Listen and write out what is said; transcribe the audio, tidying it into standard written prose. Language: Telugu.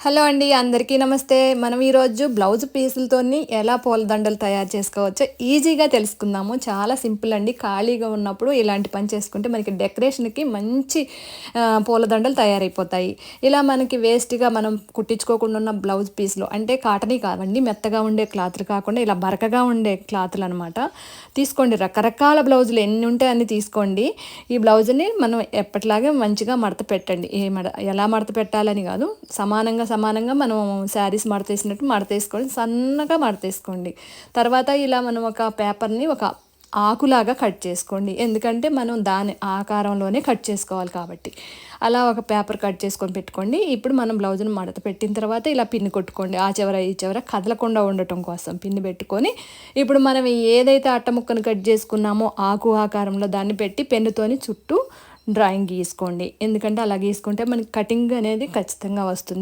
హలో అండి. అందరికీ నమస్తే. మనం ఈరోజు బ్లౌజ్ పీసులతోని ఎలా పూలదండలు తయారు చేసుకోవచ్చో ఈజీగా తెలుసుకుందాము. చాలా సింపుల్ అండి. ఖాళీగా ఉన్నప్పుడు ఇలాంటి పని చేసుకుంటే మనకి డెకరేషన్‌కి మంచి పూలదండలు తయారైపోతాయి. ఇలా మనకి వేస్ట్‌గా మనం కుట్టించుకోకుండా ఉన్న బ్లౌజ్ పీస్‌లు అంటే కాటనీ కావండి. మెత్తగా ఉండే క్లాత్‌లు కాకుండా ఇలా బరకగా ఉండే క్లాత్‌లనమాట. తీసుకోండి. రకరకాల బ్లౌజులు ఎన్ని ఉంటే అన్ని తీసుకోండి. ఈ బ్లౌజ్‌ని మనం ఎప్పటిలాగే మంచిగా మడత పెట్టండి. ఎలా మడత పెట్టాలని కాదు. సమానంగా మనం శారీస్ మడతేసినట్టు మడతేసుకోండి. సన్నగా మడతేసుకోండి. తర్వాత ఇలా మనం ఒక పేపర్‌ని ఒక ఆకులాగా కట్ చేసుకోండి. ఎందుకంటే మనం దాని ఆకారంలోనే కట్ చేసుకోవాలి కాబట్టి. అలా ఒక పేపర్ కట్ చేసుకొని పెట్టుకోండి. ఇప్పుడు మనం బ్లౌజ్‌ని మడత పెట్టిన తర్వాత ఇలా పిన్ కొట్టుకోండి. ఆ చివర, ఈ చివర కదలకుండా ఉండటం కోసం పిన్ పెట్టుకొని, ఇప్పుడు మనం ఏదైతే అట్ట ముక్కను కట్ చేసుకున్నామో ఆకు ఆకారంలో దాన్ని పెట్టి పెన్నుతోని చుట్టూ డ్రాయింగ్ గీసుకోండి. ఎందుకంటే అలా గీసుకుంటే మనకి కటింగ్ అనేది ఖచ్చితంగా వస్తుంది.